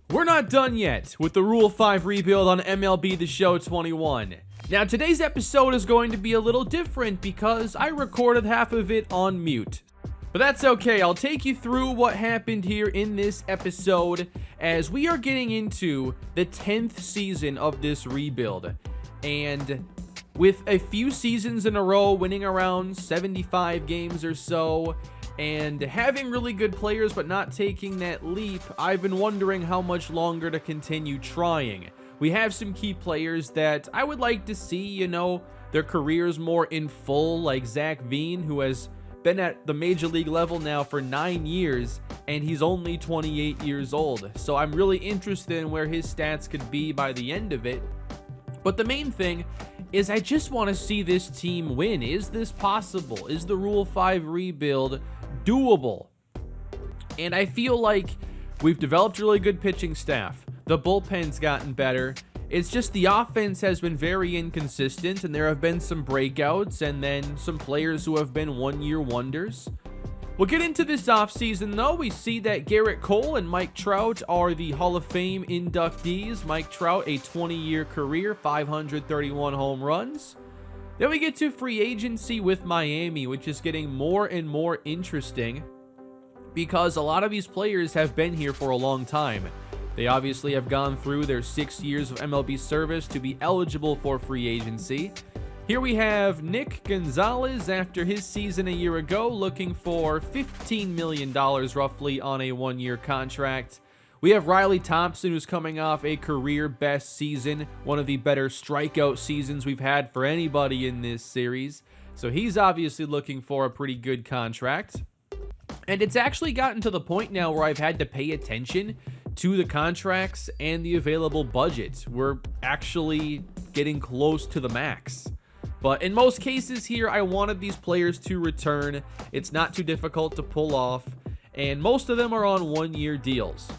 We're not done yet with the Rule 5 rebuild on MLB The Show 21. Now, today's episode is going to be a little different because I recorded half of it on mute. But that's okay, I'll take you through what happened here in this episode as we are getting into the 10th season of this rebuild. And with a few seasons in a row winning around 75 games or so, and having really good players but not taking that leap, I've been wondering how much longer to continue trying. We have some key players that I would like to see, their careers more in full, like Zach Veen, who has been at the major league level now for 9 years, and he's only 28 years old. So I'm really interested in where his stats could be by the end of it. But the main thing is I just want to see this team win. Is this possible? Is the Rule 5 rebuild doable? And I feel like we've developed a really good pitching staff. The bullpen's gotten better. It's just the offense has been very inconsistent, and there have been some breakouts and then some players who have been one-year wonders. We'll get into this offseason, though. We see that Garrett Cole and Mike Trout are the Hall of Fame inductees. Mike Trout, a 20-year career, 531 home runs. Then we get to free agency with Miami, which is getting more and more interesting because a lot of these players have been here for a long time. They obviously have gone through their 6 years of MLB service to be eligible for free agency. Here we have Nick Gonzalez after his season a year ago, looking for $15 million roughly on a one-year contract. We have Riley Thompson, who's coming off a career best season, one of the better strikeout seasons we've had for anybody in this series. So he's obviously looking for a pretty good contract. And it's actually gotten to the point now where I've had to pay attention to the contracts and the available budget. We're actually getting close to the max. But in most cases here, I wanted these players to return. It's not too difficult to pull off, and most of them are on one-year deals.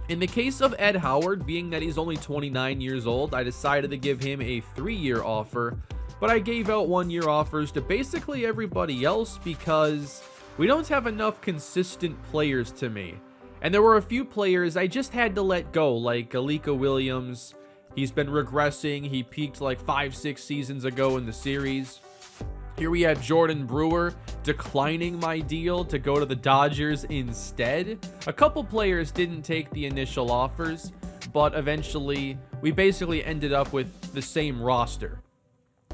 In the case of Ed Howard, being that he's only 29 years old, I decided to give him a 3-year offer, but I gave out 1-year offers to basically everybody else because we don't have enough consistent players to me. And there were a few players I just had to let go, like Alika Williams. He's been regressing. He peaked like 5-6 seasons ago in the series. Here we have Jordan Brewer declining my deal to go to the Dodgers instead. A couple players didn't take the initial offers, but eventually we basically ended up with the same roster.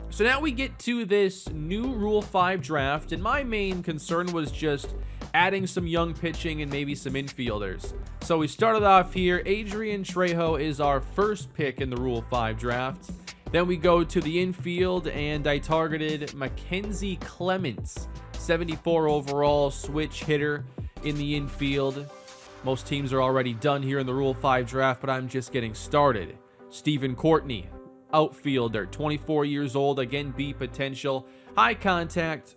So now we get to this new Rule 5 draft, and my main concern was just adding some young pitching and maybe some infielders. So we started off here. Adrian Trejo is our first pick in the Rule 5 draft. Then we go to the infield, and I targeted Mackenzie Clements, 74 overall switch hitter in the infield. Most teams are already done here in the Rule 5 draft, but I'm just getting started. Stephen Courtney, outfielder, 24 years old, again, B potential, high contact.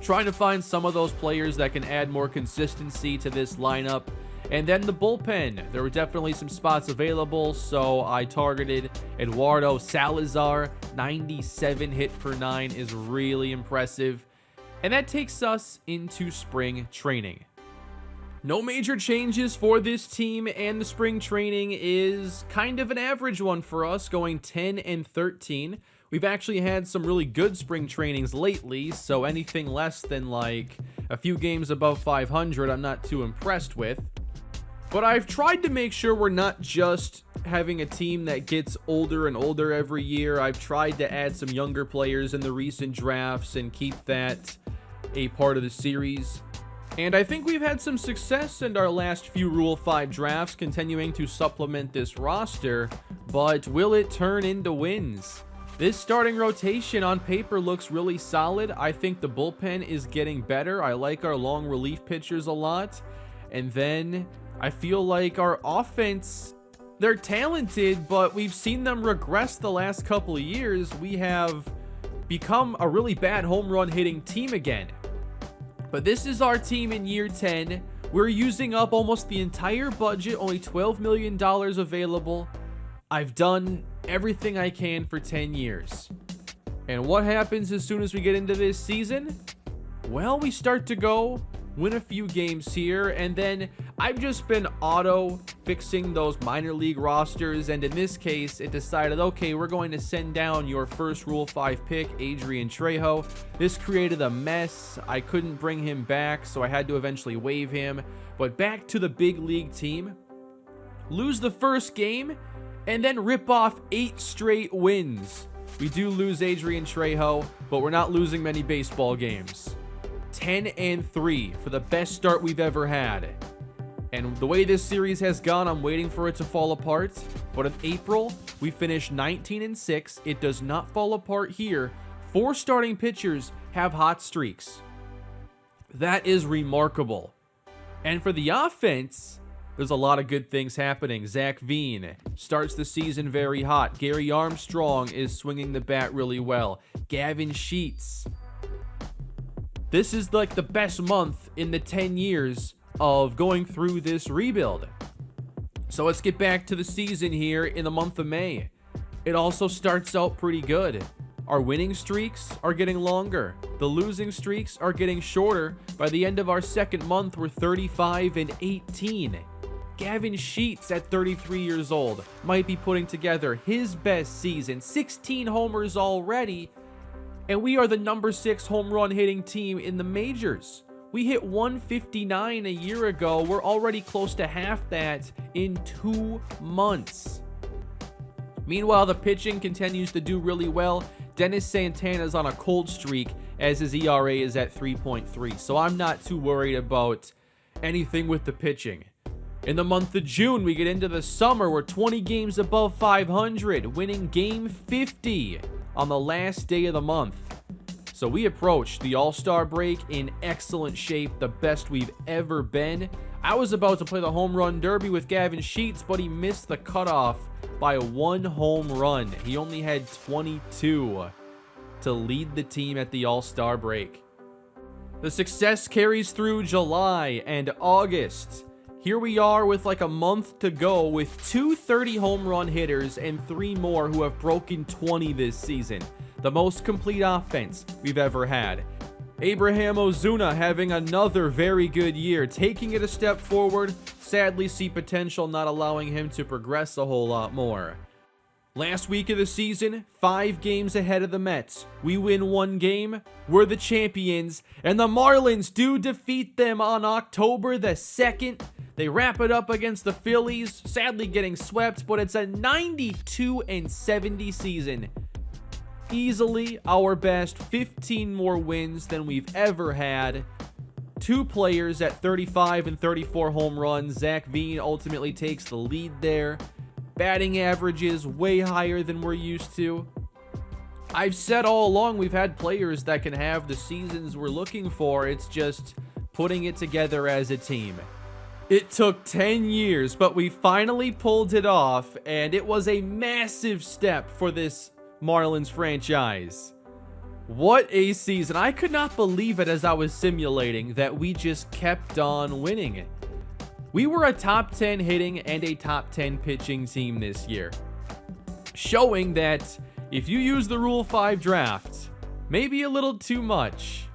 Trying to find some of those players that can add more consistency to this lineup. And then the bullpen. There were definitely some spots available, so I targeted Eduardo Salazar. 97 hit per 9 is really impressive. And that takes us into spring training. No major changes for this team, and the spring training is kind of an average one for us, going 10-13. We've actually had some really good spring trainings lately, so anything less than like a few games above 500, I'm not too impressed with. But I've tried to make sure we're not just having a team that gets older and older every year. I've tried to add some younger players in the recent drafts and keep that a part of the series. And I think we've had some success in our last few Rule 5 drafts, continuing to supplement this roster, but will it turn into wins? This starting rotation on paper looks really solid. I think the bullpen is getting better. I like our long relief pitchers a lot. And then I feel like our offense, they're talented, but we've seen them regress the last couple of years. We have become a really bad home run hitting team again. But this is our team in year 10. We're using up almost the entire budget, only $12 million available. I've done everything I can for 10 years. And what happens as soon as we get into this season? Well, we start to go win a few games here, and then I've just been auto-fixing those minor league rosters, and in this case, it decided, okay, we're going to send down your first Rule 5 pick, Adrian Trejo. This created a mess. I couldn't bring him back, so I had to eventually waive him. But back to the big league team. Lose the first game, and then rip off 8 straight wins. We do lose Adrian Trejo, but we're not losing many baseball games. 10-3 for the best start we've ever had. And the way this series has gone, I'm waiting for it to fall apart. But in April, we finished 19-6. It does not fall apart here. 4 starting pitchers have hot streaks. That is remarkable. And for the offense, there's a lot of good things happening. Zach Veen starts the season very hot. Gary Armstrong is swinging the bat really well. Gavin Sheets. This is like the best month in the 10 years of going through this rebuild. So let's get back to the season here in the month of May. It also starts out pretty good. Our winning streaks are getting longer. The losing streaks are getting shorter. By the end of our second month, we're 35-18. Gavin Sheets at 33 years old might be putting together his best season. 16 homers already. And we are the number 6 home run hitting team in the majors. We hit 159 a year ago. We're already close to half that in 2 months. Meanwhile, the pitching continues to do really well. Dennis Santana's on a cold streak as his ERA is at 3.3. So I'm not too worried about anything with the pitching. In the month of June, we get into the summer. We're 20 games above 500, winning game 50 on the last day of the month. So we approach the All-Star break in excellent shape, the best we've ever been. I was about to play the home run derby with Gavin Sheets, but he missed the cutoff by 1 home run. He only had 22 to lead the team at the All-Star break. The success carries through July and August. Here we are with like a month to go with 2 30 home run hitters and 3 more who have broken 20 this season. The most complete offense we've ever had. Abraham Ozuna having another very good year, taking it a step forward. Sadly, see potential not allowing him to progress a whole lot more. Last week of the season, 5 games ahead of the Mets. We win 1 game, we're the champions, and the Marlins do defeat them on October the 2nd. They wrap it up against the Phillies, sadly getting swept, but it's a 92-70 season. Easily our best, 15 more wins than we've ever had. 2 players at 35 and 34 home runs. Zach Veen ultimately takes the lead there. Batting averages way higher than we're used to. I've said all along we've had players that can have the seasons we're looking for. It's just putting it together as a team. It took 10 years, but we finally pulled it off, and it was a massive step for this Marlins franchise. What a season. I could not believe it as I was simulating that we just kept on winning. We were a top 10 hitting and a top 10 pitching team this year, showing that if you use the Rule 5 draft, maybe a little too much,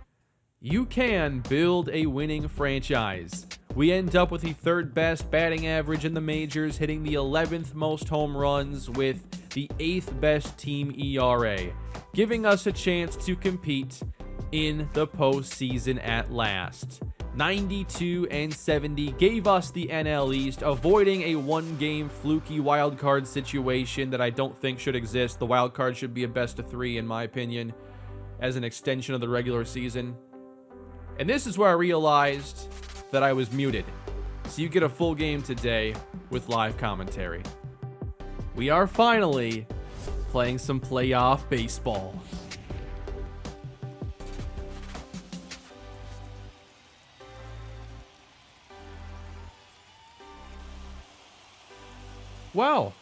you can build a winning franchise. We end up with the 3rd best batting average in the majors, hitting the 11th most home runs with the 8th best team ERA, giving us a chance to compete in the postseason at last. 92-70 gave us the NL East, avoiding a 1-game fluky wildcard situation that I don't think should exist. The wildcard should be a best of 3 in my opinion, as an extension of the regular season. And this is where I realized that I was muted. So you get a full game today with live commentary. We are finally playing some playoff baseball. Wow,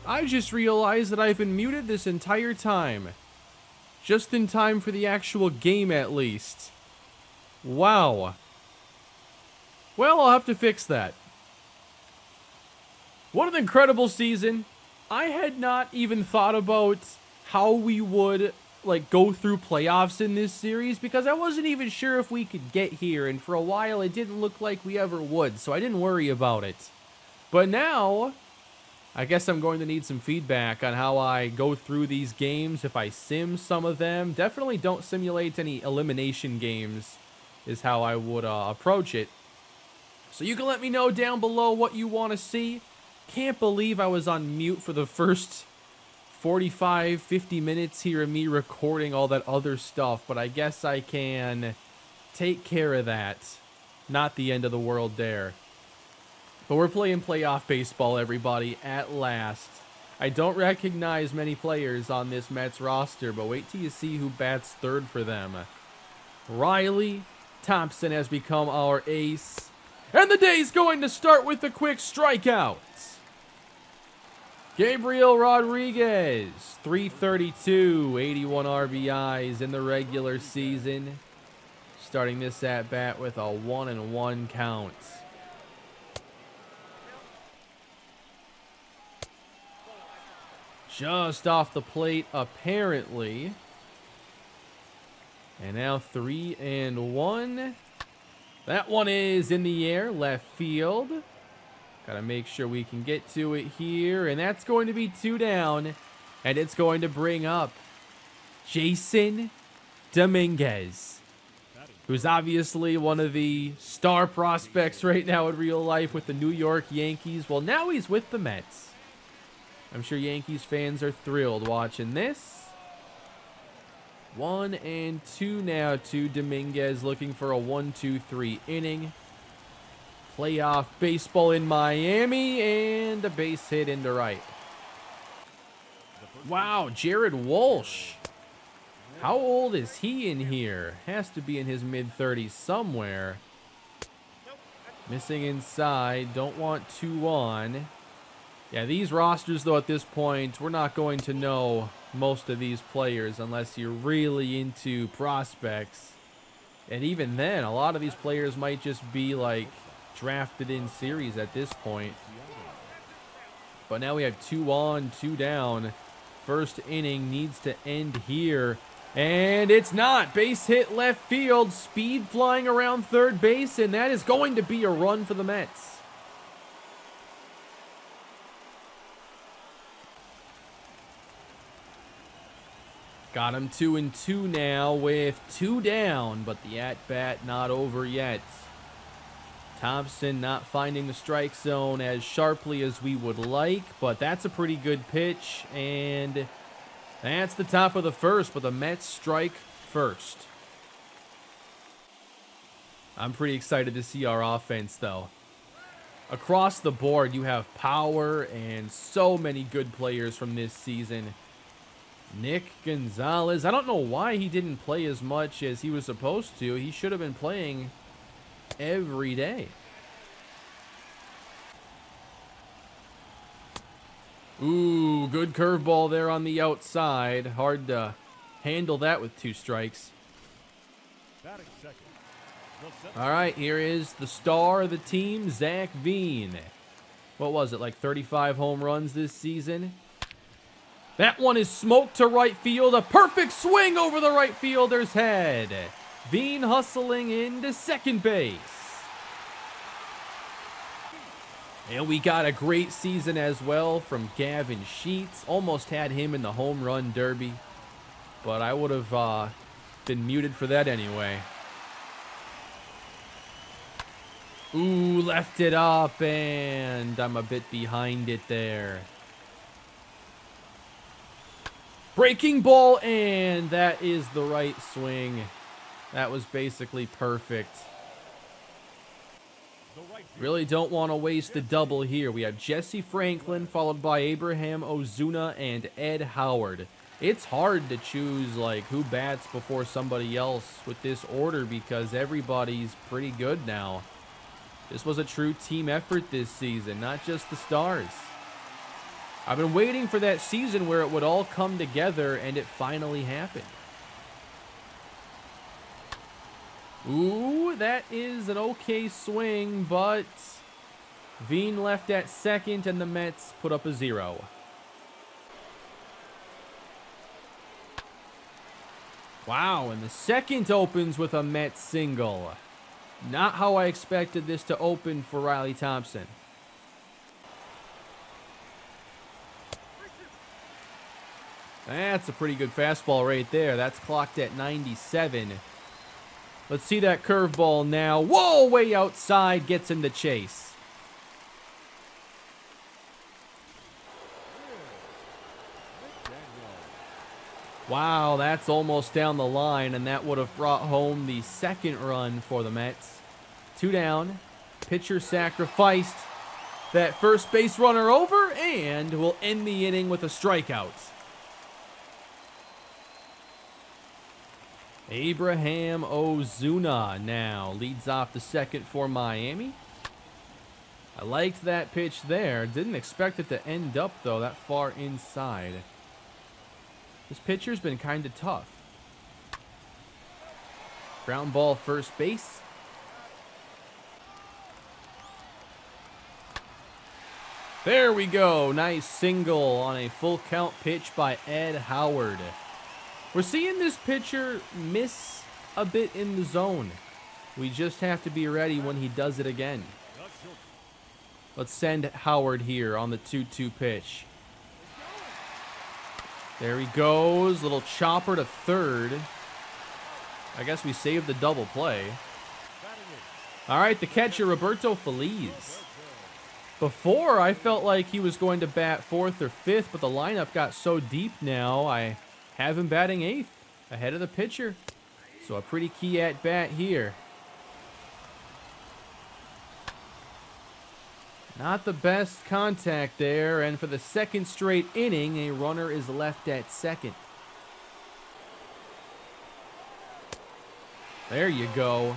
I just realized that I've been muted this entire time. Just in time for the actual game at least. Wow. Well, I'll have to fix that. What an incredible season. I had not even thought about how we would like go through playoffs in this series because I wasn't even sure if we could get here, and for a while it didn't look like we ever would, so I didn't worry about it. But now, I guess I'm going to need some feedback on how I go through these games, if I sim some of them. Definitely don't simulate any elimination games is how I would approach it. So you can let me know down below what you want to see. Can't believe I was on mute for the first 45, 50 minutes here of me recording all that other stuff, but I guess I can take care of that. Not the end of the world there. But we're playing playoff baseball, everybody, at last. I don't recognize many players on this Mets roster, but wait till you see who bats third for them. Riley Thompson has become our ace. And the day's going to start with a quick strikeout. Gabriel Rodriguez, 332, 81 RBIs in the regular season. Starting this at-bat with a 1-1 count. Just off the plate, apparently. And now 3-1. That one is in the air, left field. Gotta make sure we can get to it here. And that's going to be 2 down. And it's going to bring up Jason Dominguez, who's obviously one of the star prospects right now in real life with the New York Yankees. Well, now he's with the Mets. I'm sure Yankees fans are thrilled watching this. 1-2 now to Dominguez, looking for a 1-2-3 inning. Playoff baseball in Miami, and a base hit into right. Wow, Jared Walsh. How old is he in here? Has to be in his mid-30s somewhere. Missing inside. Don't want 2 on. Yeah, these rosters, though, at this point, we're not going to know most of these players unless you're really into prospects. And even then, a lot of these players might just be, like, drafted in series at this point. But now we have 2 on, 2 down. First inning needs to end here. And it's not. Base hit left field. Speed flying around third base. And that is going to be a run for the Mets. Got him 2-2 now with 2 down. But the at-bat not over yet. Thompson not finding the strike zone as sharply as we would like, but that's a pretty good pitch, and that's the top of the first, but the Mets strike first. I'm pretty excited to see our offense, though. Across the board, you have power and so many good players from this season. Nick Gonzalez, I don't know why he didn't play as much as he was supposed to. He should have been playing every day. Ooh, good curveball there on the outside. Hard to handle that with 2 strikes. All right, here is the star of the team, Zach Veen. What was it, like 35 home runs this season? That one is smoked to right field. A perfect swing over the right fielder's head. Veen hustling into second base. And we got a great season as well from Gavin Sheets. Almost had him in the home run derby, but I would have been muted for that anyway. Ooh, left it up, and I'm a bit behind it there. Breaking ball, and that is the right swing. That was basically perfect. Really don't want to waste the double here. We have Jesse Franklin, followed by Abraham Ozuna and Ed Howard. It's hard to choose like who bats before somebody else with this order because everybody's pretty good now. This was a true team effort this season, not just the stars. I've been waiting for that season where it would all come together, and it finally happened. Ooh, that is an okay swing, but Veen left at second, and the Mets put up a 0. Wow, and the second opens with a Mets single. Not how I expected this to open for Riley Thompson. That's a pretty good fastball right there. That's clocked at 97. Let's see that curveball now. Whoa, way outside, gets in the chase. Wow, that's almost down the line, and that would have brought home the second run for the Mets. 2 down. Pitcher sacrificed that first base runner over, and will end the inning with a strikeout. Abraham Ozuna now leads off the second for Miami. I liked that pitch there. Didn't expect it to end up, though, that far inside. This pitcher's been kind of tough. Ground ball first base. There we go. Nice single on a full count pitch by Ed Howard. We're seeing this pitcher miss a bit in the zone. We just have to be ready when he does it again. Let's send Howard here on the 2-2 pitch. There he goes. Little chopper to third. I guess we saved the double play. All right, the catcher, Roberto Feliz. Before, I felt like he was going to bat fourth or fifth, but the lineup got so deep now, I have him batting eighth, ahead of the pitcher. So a pretty key at-bat here. Not the best contact there, and for the second straight inning, a runner is left at second. There you go.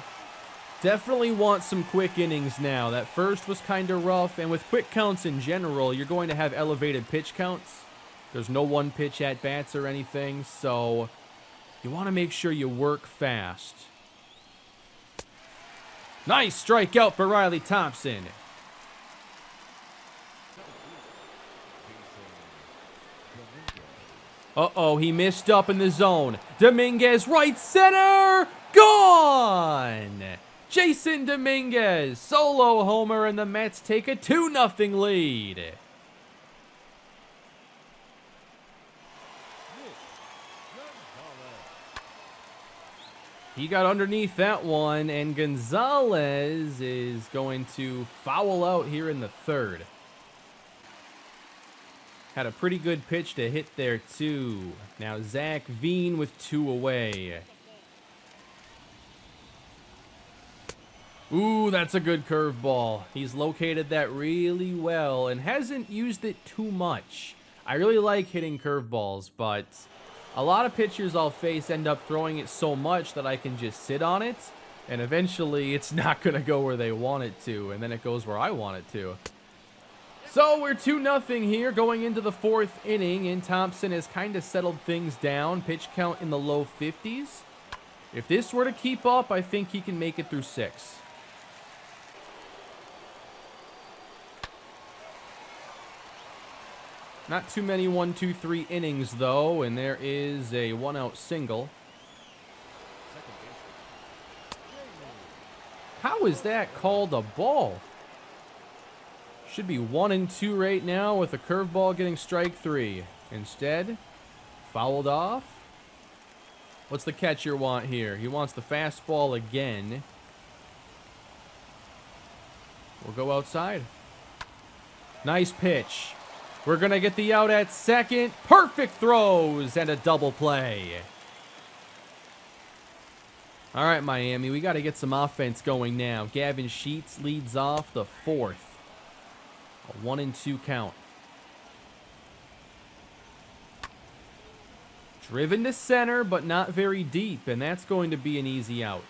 Definitely want some quick innings now. That first was kind of rough, and with quick counts in general, you're going to have elevated pitch counts. There's no one pitch at-bats or anything, so you want to make sure you work fast. Nice strikeout for Riley Thompson. Uh-oh, he missed up in the zone. Dominguez, right center, gone! Jason Dominguez, solo homer, and the Mets take a 2-0 lead. He got underneath that one, and Gonzalez is going to foul out here in the third. Had a pretty good pitch to hit there, too. Now Zach Veen with 2 away. Ooh, that's a good curveball. He's located that really well and hasn't used it too much. I really like hitting curveballs, but a lot of pitchers I'll face end up throwing it so much that I can just sit on it, and eventually it's not going to go where they want it to, and then it goes where I want it to. So we're 2-0 here going into the fourth inning, and Thompson has kind of settled things down. Pitch count in the low 50s. If this were to keep up, I think he can make it through 6. Not too many 1, 2, 3 innings, though, and there is a 1-out single. How is that called a ball? Should be 1 and 2 right now with a curveball getting strike 3. Instead, fouled off. What's the catcher want here? He wants the fastball again. We'll go outside. Nice pitch. We're going to get the out at second. Perfect throws and a double play. All right, Miami, we got to get some offense going now. Gavin Sheets leads off the fourth. A 1 and 2 count. Driven to center, but not very deep, and that's going to be an easy out.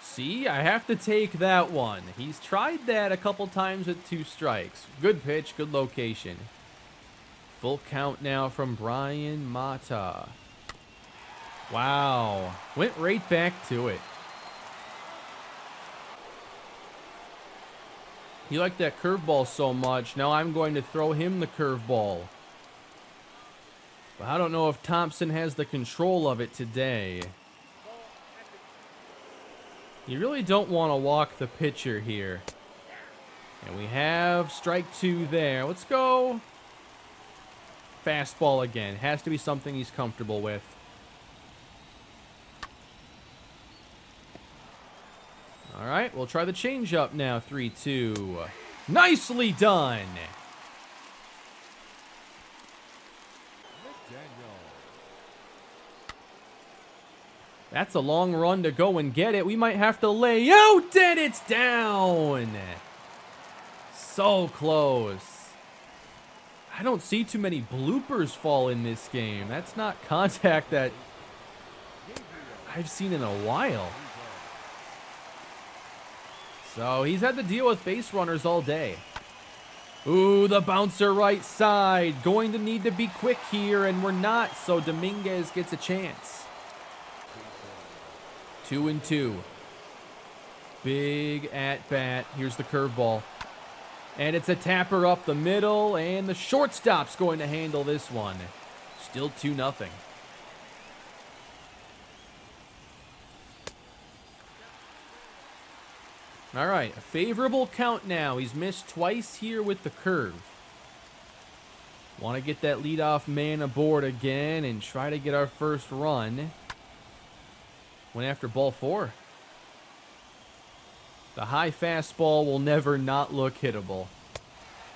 See, I have to take that one. He's tried that a couple times with 2 strikes. Good pitch, good location. Full count now from Brian Mata. Wow. Went right back to it. He liked that curveball so much, now I'm going to throw him the curveball. But I don't know if Thompson has the control of it today. You really don't want to walk the pitcher here. And we have strike 2 there. Let's go fastball again. Has to be something he's comfortable with. All right, we'll try the changeup now. 3-2. Nicely done. That's a long run to go and get it. We might have to lay out, and it's down. So close. I don't see too many bloopers fall in this game. That's not contact that I've seen in a while. So he's had to deal with base runners all day. Ooh, the bouncer right side. Going to need to be quick here, and we're not, so Dominguez gets a chance. 2-2. Big at bat. Here's the curveball. And it's a tapper up the middle, and the shortstop's going to handle this one. Still 2-0. All right, a favorable count now. He's missed twice here with the curve. Want to get that leadoff man aboard again and try to get our first run. Went after ball 4. The high fastball will never not look hittable.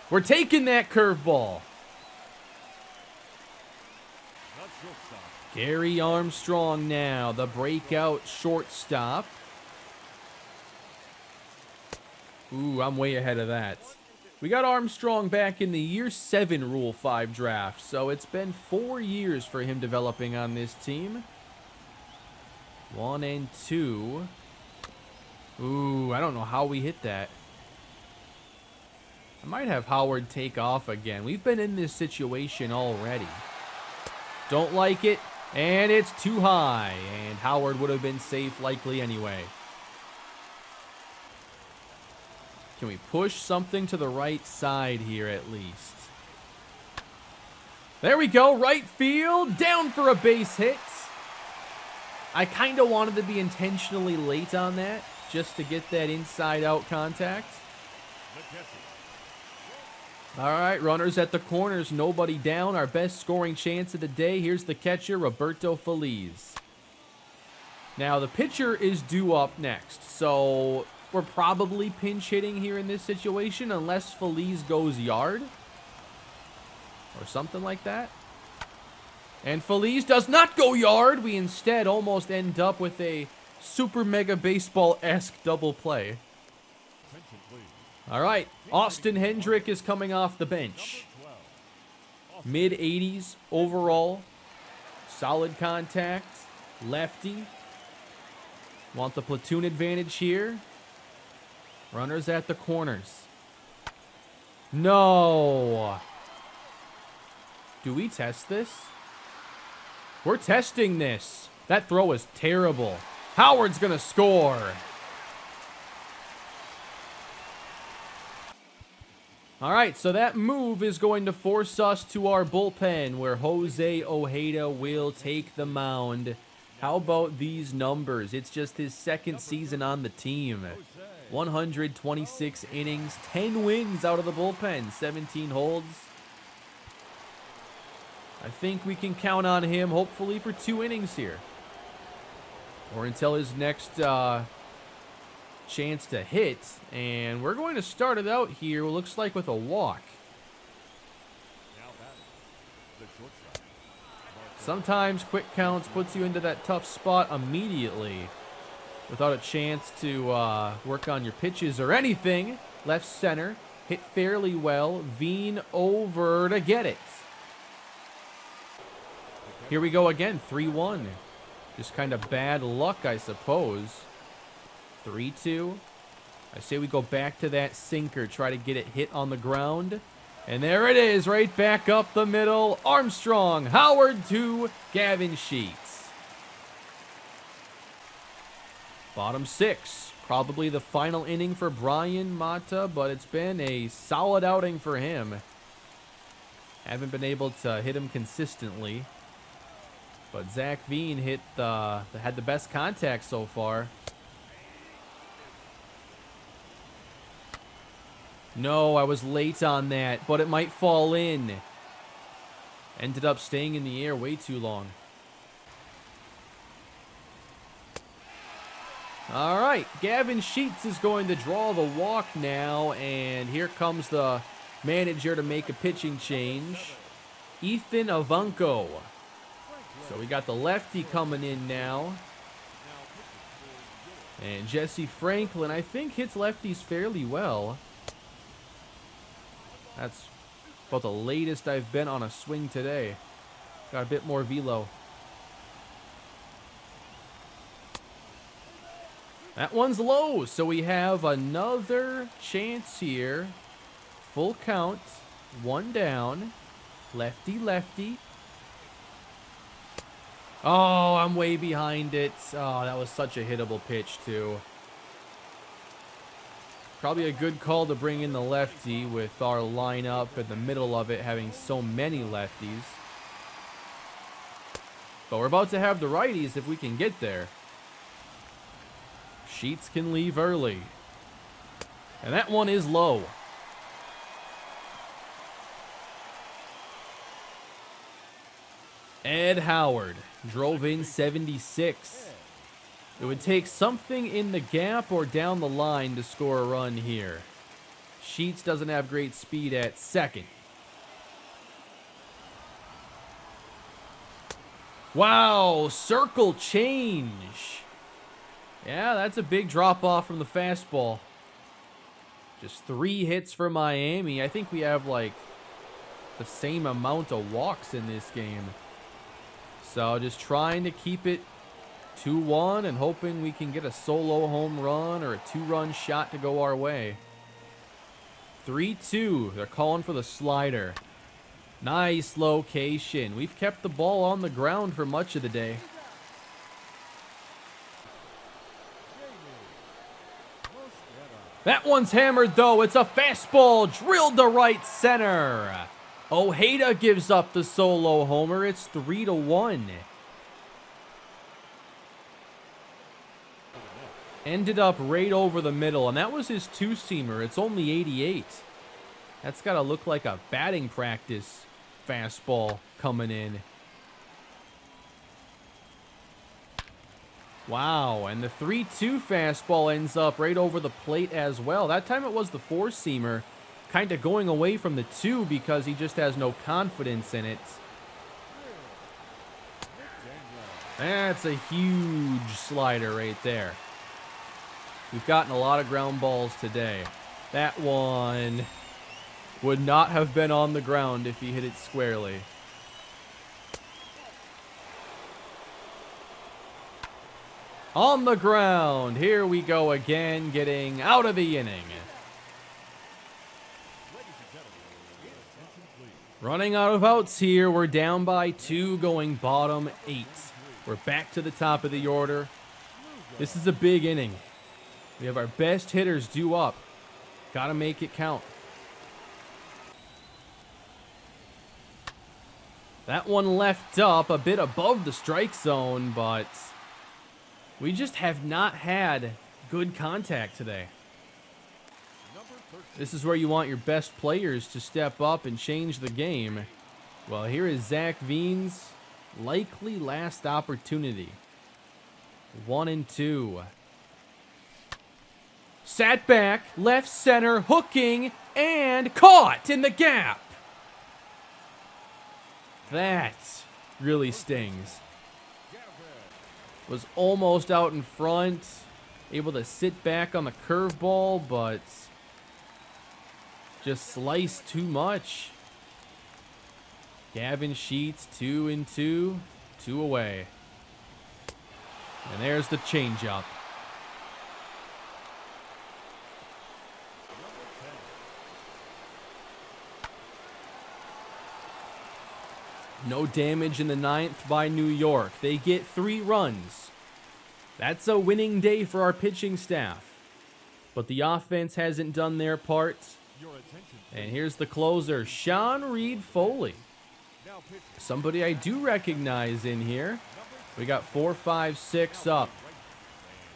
We're taking that curveball. Gary Armstrong now, the breakout shortstop. Ooh, I'm way ahead of that. We got Armstrong back in the year 7 Rule 5 draft, so it's been 4 years for him developing on this team. 1-2. Ooh, I don't know how we hit that. I might have Howard take off again. We've been in this situation already. Don't like it, and it's too high, and Howard would have been safe likely anyway. Can we push something to the right side here at least? There we go, right field, down for a base hit. I kind of wanted to be intentionally late on that, just to get that inside-out contact. All right, runners at the corners, nobody down. Our best scoring chance of the day. Here's the catcher, Roberto Feliz. Now, the pitcher is due up next, so we're probably pinch hitting here in this situation unless Feliz goes yard or something like that. And Feliz does not go yard. We instead almost end up with a super mega baseball-esque double play. All right, Austin Hendrick is coming off the bench. Mid-80s overall. Solid contact. Lefty. Want the platoon advantage here. Runners at the corners. No. Do we test this? We're testing this. That throw is terrible. Howard's going to score. All right, so that move is going to force us to our bullpen where Jose Ojeda will take the mound. How about these numbers? It's just his second season on the team. 126 innings, 10 wins out of the bullpen, 17 holds. I think we can count on him, hopefully, for 2 innings here. Or until his next chance to hit. And we're going to start it out here, looks like with a walk. Sometimes quick counts puts you into that tough spot immediately without a chance to work on your pitches or anything. Left center, hit fairly well. Veen over to get it. Here we go again, 3-1. Just kind of bad luck, I suppose. 3-2. I say we go back to that sinker, try to get it hit on the ground. And there it is, right back up the middle. Armstrong, Howard to Gavin Sheets. Bottom 6. Probably the final inning for Brian Mata, but it's been a solid outing for him. Haven't been able to hit him consistently. But Zach Veen had the best contact so far. No, I was late on that, but it might fall in. Ended up staying in the air way too long. All right, Gavin Sheets is going to draw the walk now, and here comes the manager to make a pitching change. Ethan Avanco. So we got the lefty coming in now. And Jesse Franklin, I think, hits lefties fairly well. That's about the latest I've been on a swing today. Got a bit more velo. That one's low, so we have another chance here. Full count, one down. Lefty, lefty. Oh, I'm way behind it. Oh, that was such a hittable pitch, too. Probably a good call to bring in the lefty with our lineup in the middle of it having so many lefties. But we're about to have the righties if we can get there. Sheets can leave early. And that one is low. Ed Howard drove in 76. It would take something in the gap or down the line to score a run here. Sheets doesn't have great speed at second. Wow, circle change. Yeah, that's a big drop off from the fastball. Just 3 hits for Miami. I think we have like the same amount of walks in this game. So just trying to keep it 2-1 and hoping we can get a solo home run or a 2-run shot to go our way. 3-2. They're calling for the slider. Nice location. We've kept the ball on the ground for much of the day. That one's hammered, though. It's a fastball drilled to right center. Ojeda gives up the solo homer. It's 3-1. Ended up right over the middle, and that was his two-seamer. It's only 88. That's got to look like a batting practice fastball coming in. Wow, and the 3-2 fastball ends up right over the plate as well. That time it was the four-seamer, kind of going away from the 2 because he just has no confidence in it. That's a huge slider right there. We've gotten a lot of ground balls today. That one would not have been on the ground if he hit it squarely. On the ground. Here we go again, getting out of the inning. Running out of outs here. We're down by 2, going bottom 8. We're back to the top of the order. This is a big inning. We have our best hitters due up. Got to make it count. That one left up a bit above the strike zone, but we just have not had good contact today. This is where you want your best players to step up and change the game. Well, here is Zach Veen's likely last opportunity. 1-2. Sat back, left center, hooking, and caught in the gap. That really stings. Was almost out in front, able to sit back on the curveball, but just sliced too much. Gavin Sheets, 2-2, 2 away. And there's the changeup. No damage in the 9th by New York. They get 3 runs. That's a winning day for our pitching staff. But the offense hasn't done their part. And here's the closer, Sean Reed Foley. Somebody I do recognize in here. We got 4, 5, 6 up.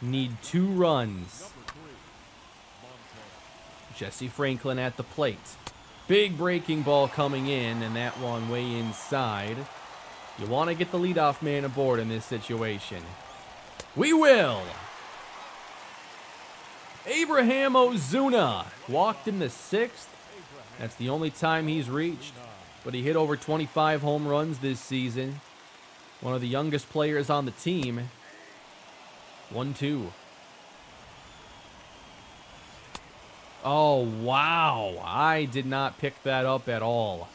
Need 2 runs. Jesse Franklin at the plate. Big breaking ball coming in, and that one way inside. You want to get the leadoff man aboard in this situation. We will! Abraham Ozuna walked in the 6th. That's the only time he's reached, but he hit over 25 home runs this season. One of the youngest players on the team. 1-2. Oh, wow. I did not pick that up at all.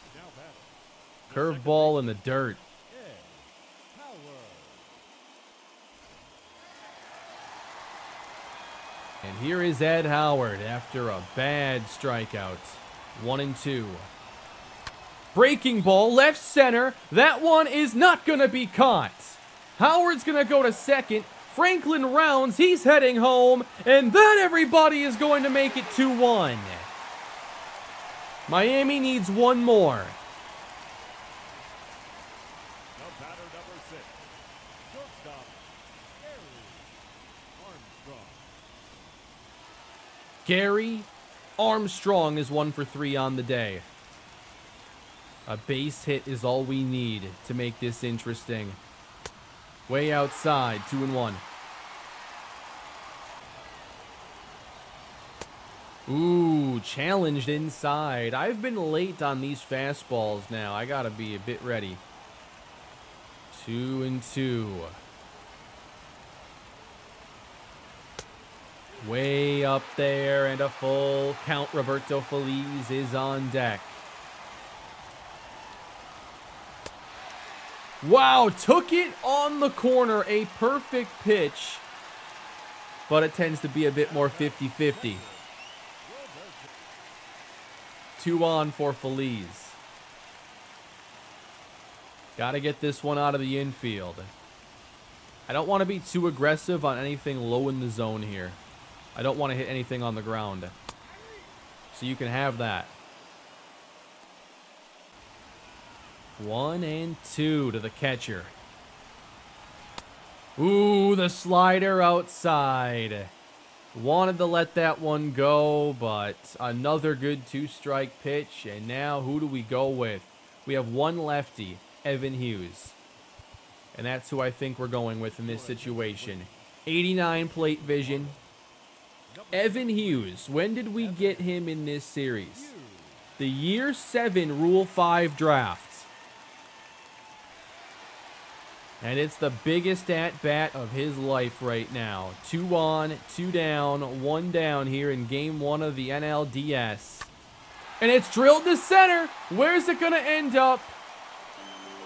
Curveball in the dirt. And here is Ed Howard after a bad strikeout. 1-2. Breaking ball, left center. That one is not going to be caught. Howard's going to go to second. Franklin rounds, he's heading home, and then everybody is going to make it 2-1. Miami needs one more. Gary Armstrong is 1 for 3 on the day. A base hit is all we need to make this interesting. Way outside, 2-1. Ooh, challenged inside. I've been late on these fastballs now. I gotta be a bit ready. 2-2. Way up there, and a full count. Roberto Feliz is on deck. Wow, took it on the corner. A perfect pitch. But it tends to be a bit more 50-50. 2 on for Feliz. Gotta get this one out of the infield. I don't want to be too aggressive on anything low in the zone here. I don't want to hit anything on the ground. So you can have that. 1-2 to the catcher. Ooh, the slider outside. Wanted to let that one go, but another good 2-strike pitch. And now who do we go with? We have one lefty, Evan Hughes. And that's who I think we're going with in this situation. 89 plate vision. Evan Hughes, when did we get him in this series? The year 7 Rule 5 draft. And it's the biggest at-bat of his life right now. 2 on, 2 down, 1 down here in Game 1 of the NLDS. And it's drilled to center. Where's it going to end up?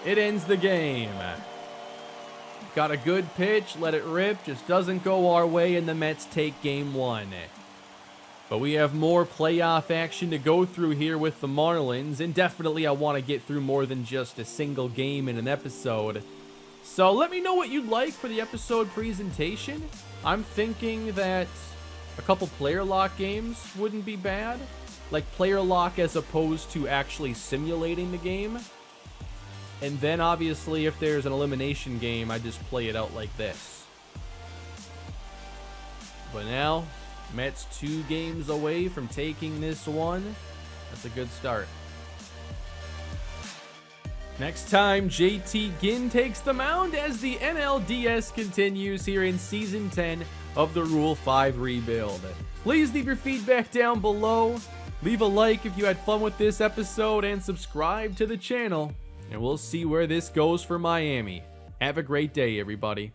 It ends the game. Got a good pitch, let it rip, just doesn't go our way, and the Mets take Game 1. But we have more playoff action to go through here with the Marlins, and definitely I want to get through more than just a single game in an episode. So let me know what you'd like for the episode presentation. I'm thinking that a couple player lock games wouldn't be bad. Like player lock as opposed to actually simulating the game. And then, obviously, if there's an elimination game, I just play it out like this. But now, Mets 2 games away from taking this one. That's a good start. Next time, JT Ginn takes the mound as the NLDS continues here in Season 10 of the Rule 5 rebuild. Please leave your feedback down below. Leave a like if you had fun with this episode, and subscribe to the channel. And we'll see where this goes for Miami. Have a great day, everybody.